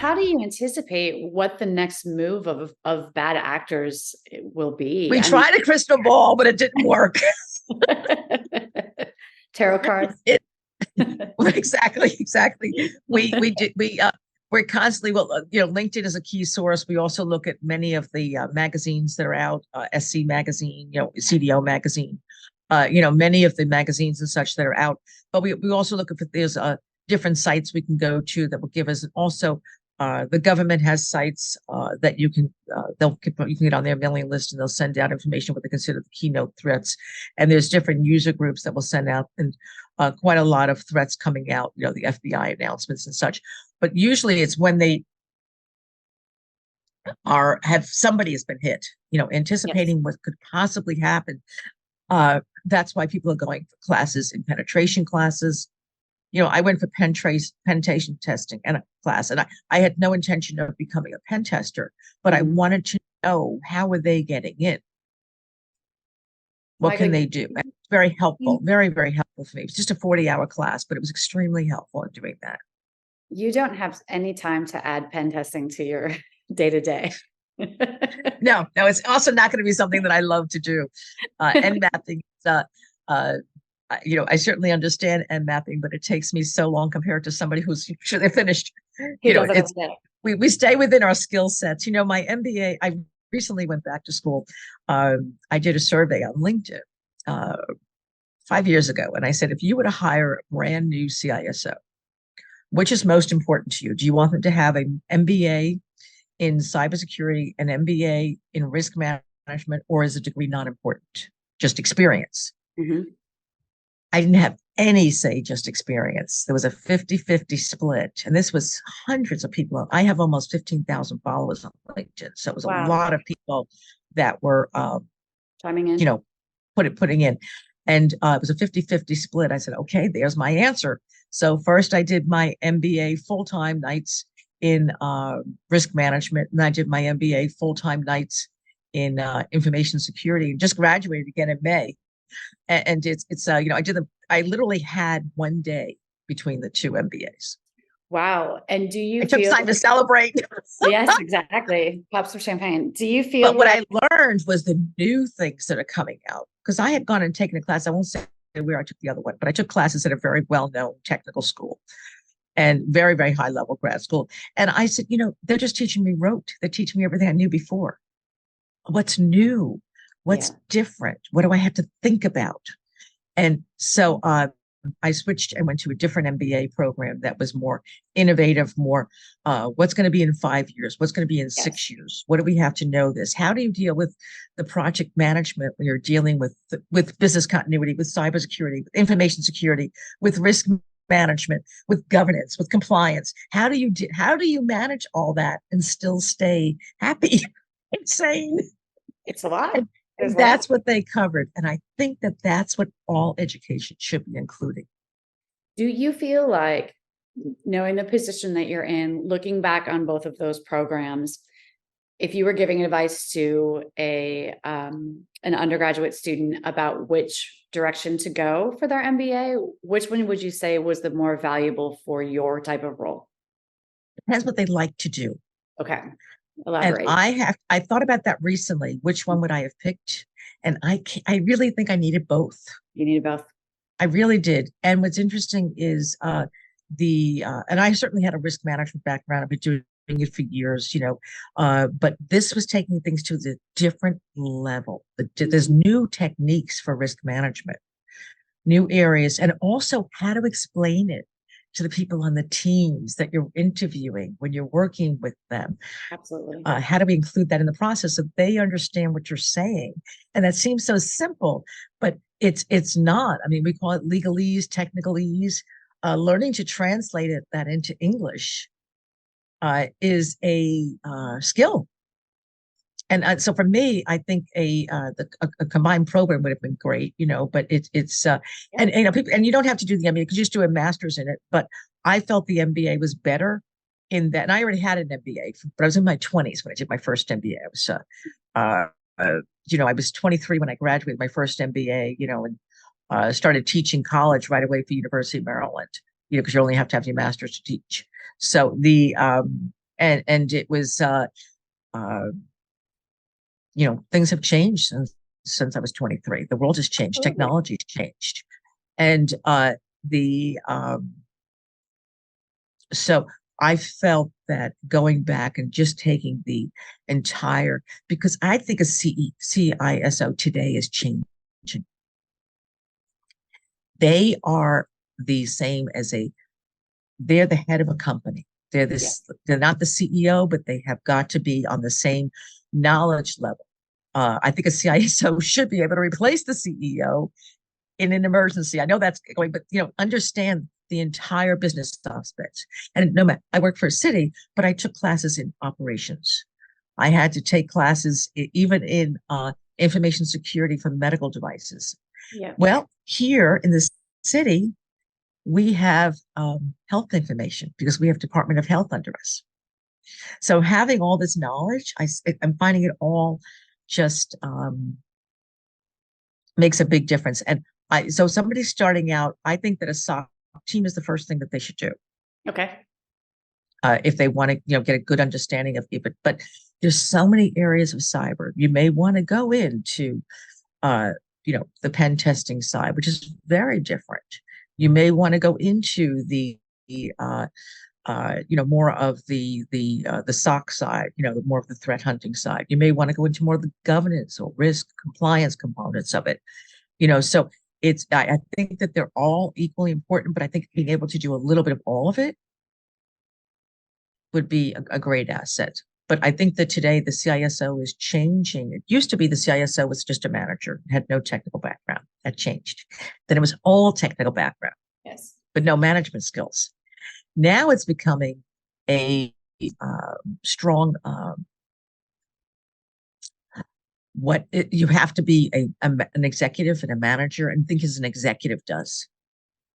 how do you anticipate what the next move of bad actors will be? We tried a crystal ball, but it didn't work. Tarot cards. Exactly. We're constantly, LinkedIn is a key source. We also look at many of the magazines that are out, SC magazine, CDO magazine, many of the magazines and such that are out. But we also look at there's different sites we can go to that will give us. And also, the government has sites that you can get on their mailing list, and they'll send out information what they consider the keynote threats. And there's different user groups that will send out and quite a lot of threats coming out, the FBI announcements and such. But usually it's when they somebody has been hit, anticipating what could possibly happen. That's why people are going for classes in penetration classes. I went for penetration testing and a class, and I had no intention of becoming a pen tester, but I wanted to know, how are they getting in? What can they do? And it's very helpful, very, very helpful for me. It was just a 40-hour class, but it was extremely helpful in doing that. You don't have any time to add pen testing to your day-to-day. No, it's also not going to be something that I love to do. And mapping, I certainly understand end mapping, but it takes me so long compared to somebody who's sure they're finished. We stay within our skill sets. My MBA, I recently went back to school. I did a survey on LinkedIn 5 years ago, and I said, if you were to hire a brand new CISO, which is most important to you? Do you want them to have an MBA in cybersecurity, an MBA in risk management, or is a degree not important? Just experience. Mm-hmm. I didn't have any say, just experience. There was a 50-50 split, and this was hundreds of people. I have almost 15,000 followers on LinkedIn, so it was a lot of people that were chiming in, putting in. And it was a 50-50 split. I said, okay, there's my answer. So first I did my MBA full-time nights in risk management, and I did my MBA full-time nights in information security, and just graduated again in May. And it's I literally had one day between the two MBAs. Wow. And do you I took time to celebrate? Yes, exactly. Pops for champagne. Do you feel But what I learned was the new things that are coming out, because I had gone and taken a class. I won't say where I took the other one, but I took classes at a very well-known technical school and very, very high-level grad school. And I said, they're just teaching me rote. They're teaching me everything I knew before. What's new? What's different? What do I have to think about? And so I switched and went to a different MBA program that was more innovative, more what's going to be in 5 years? What's going to be in 6 years? What do we have to know this? How do you deal with the project management when you're dealing with business continuity, with cybersecurity, with information security, with risk management, with governance, with compliance? How do you manage all that and still stay happy and sane? It's a lot. And that's what they covered. And I think that that's what all education should be including. Do you feel like, knowing the position that you're in, looking back on both of those programs, if you were giving advice to an undergraduate student about which direction to go for their MBA, which one would you say was the more valuable for your type of role? Depends what they like to do. Okay. Elaborate. And I thought about that recently. Which one would I have picked? And I really think I needed both. You needed both. I really did. And what's interesting is and I certainly had a risk management background. I've been doing it for years, but this was taking things to the different level. There's new techniques for risk management, new areas, and also how to explain it to the people on the teams that you're interviewing when you're working with them. Absolutely. How do we include that in the process so they understand what you're saying? And that seems so simple, but it's not. I mean, we call it legalese, technicalese. Learning to translate that into English is a skill. And so for me, I think a combined program would have been great, but and people, and you don't have to do the MBA, because you just do a master's in it. But I felt the MBA was better in that, and I already had an MBA, but I was in my 20s when I did my first MBA. I was, I was 23 when I graduated my first MBA, and started teaching college right away for University of Maryland, because you only have to have your master's to teach. So And it was, things have changed since I was 23. The world has changed. Absolutely. Technology has changed. And the so I felt that going back and just taking the entire, because I think a CISO today is changing. They are the same as they're the head of a company. They're not the CEO, but they have got to be on the same knowledge level. I think a CISO should be able to replace the CEO in an emergency. I know that's going, but understand the entire business aspects. And no matter, I work for a city, but I took classes in operations. I had to take classes even in information security for medical devices. Yeah. Well, here in the city, we have health information because we have Department of Health under us. So having all this knowledge, I'm finding it all just makes a big difference. And so somebody starting out, I think that a SOC team is the first thing that they should do. Okay. If they want to, get a good understanding of it. But there's so many areas of cyber. You may want to go into, the pen testing side, which is very different. You may want to go into the more of the SOC side, more of the threat hunting side. You may want to go into more of the governance or risk compliance components of it. So I think that they're all equally important, but I think being able to do a little bit of all of it would be a great asset. But I think that today the CISO is changing. It used to be the CISO was just a manager, had no technical background. That changed. Then it was all technical background, Yes, but no management skills. Now it's becoming a strong. You have to be an executive and a manager, and think as an executive does.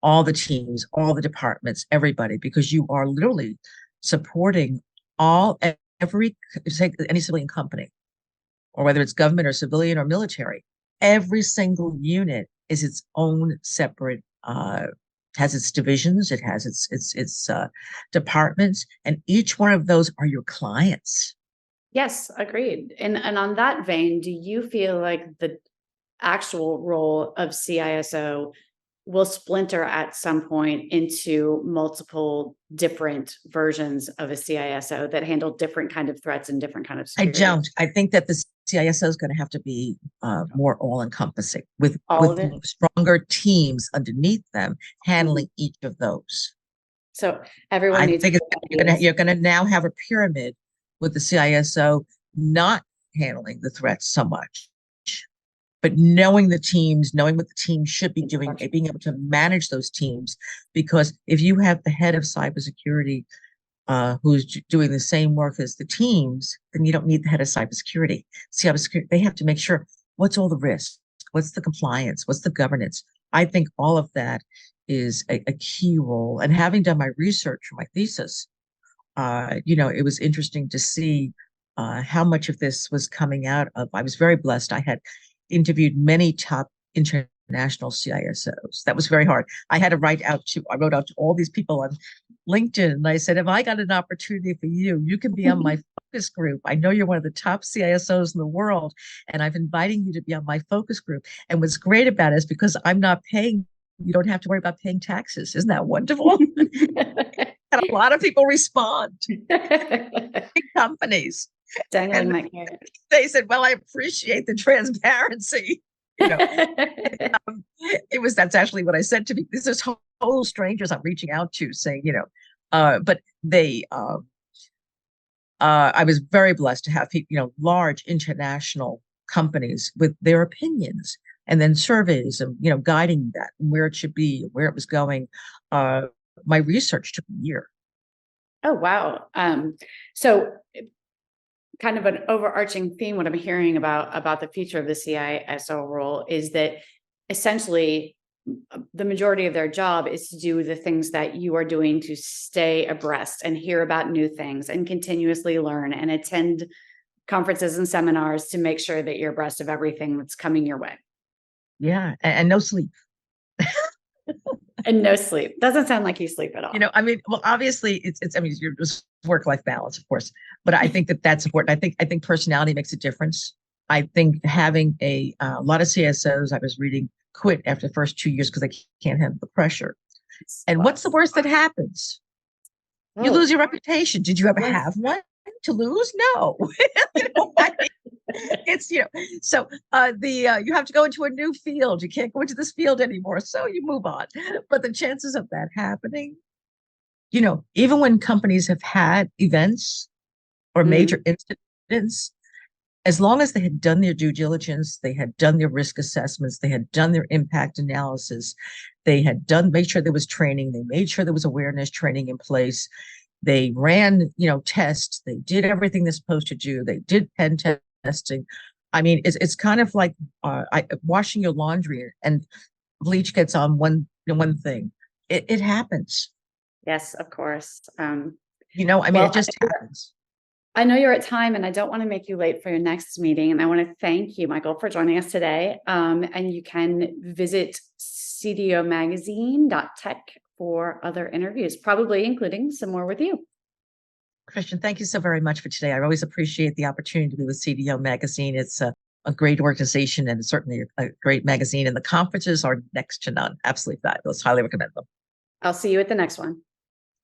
All the teams, all the departments, everybody, because you are literally supporting any civilian company, or whether it's government or civilian or military. Every single unit is its own separate, has its divisions, it has its departments, and each one of those are your clients. yes, agreed. And on that vein, do you feel like the actual role of CISO will splinter at some point into multiple different versions of a CISO that handle different kind of threats and different kind of security? I don't. I think that the CISO is going to have to be more all-encompassing with All of it? stronger teams underneath them handling each of those. So everyone I needs think to you're going to now have a pyramid with the CISO not handling the threats so much, but knowing the teams, knowing what the team should be doing, being able to manage those teams. Because if you have the head of cybersecurity who's doing the same work as the teams, then you don't need the head of cybersecurity. Cybersecurity, they have to make sure what's all the risk, what's the compliance, what's the governance. I think all of that is a key role. And having done my research for my thesis, it was interesting to see how much of this was coming out of. I was very blessed. I had interviewed many top international CISOs. That was very hard. I wrote out to all these people on LinkedIn, and I said, if I got an opportunity for you, you can be on my focus group. I know you're one of the top CISOs in the world, and I'm inviting you to be on my focus group. And what's great about it is because I'm not paying, you don't have to worry about paying taxes. Isn't that wonderful? And a lot of people respond. Big companies. dangling that carrot. They said, well, I appreciate the transparency. That's actually what I said to me. This is total strangers I'm reaching out to saying, but they, I was very blessed to have people, large international companies with their opinions, and then surveys and, guiding that and where it should be, where it was going. My research took a year. Oh, wow. So kind of an overarching theme, what I'm hearing about the future of the CISO role is that essentially the majority of their job is to do the things that you are doing to stay abreast and hear about new things and continuously learn and attend conferences and seminars to make sure that you're abreast of everything that's coming your way. Yeah. And no sleep. And no sleep. Doesn't sound like you sleep at all. I mean, well, obviously I mean, you're just work-life balance, of course, but I think that's important. I think personality makes a difference. I think having a lot of CISOs I was reading quit after the first 2 years because they can't handle the pressure. And what's the worst that happens? You lose your reputation. Did you ever have one to lose? No. It's, so you have to go into a new field. You can't go into this field anymore. So you move on. But the chances of that happening, even when companies have had events or major incidents, as long as they had done their due diligence, they had done their risk assessments, they had done their impact analysis, they had made sure there was training, they made sure there was awareness training in place, they ran, tests, they did everything they're supposed to do, they did pen testing. I mean, it's kind of like washing your laundry and bleach gets on one thing. It happens. Yes, of course. I mean, it just happens. I know you're at time and I don't want to make you late for your next meeting. And I want to thank you, Michael, for joining us today. And you can visit cdomagazine.tech for other interviews, probably including some more with you. Christian, thank you so very much for today. I always appreciate the opportunity to be with CDO Magazine. It's a great organization and certainly a great magazine. And the conferences are next to none. Absolutely fabulous. Highly recommend them. I'll see you at the next one.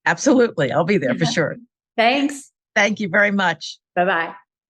Absolutely. I'll be there for sure. Thanks. Thank you very much. Bye-bye.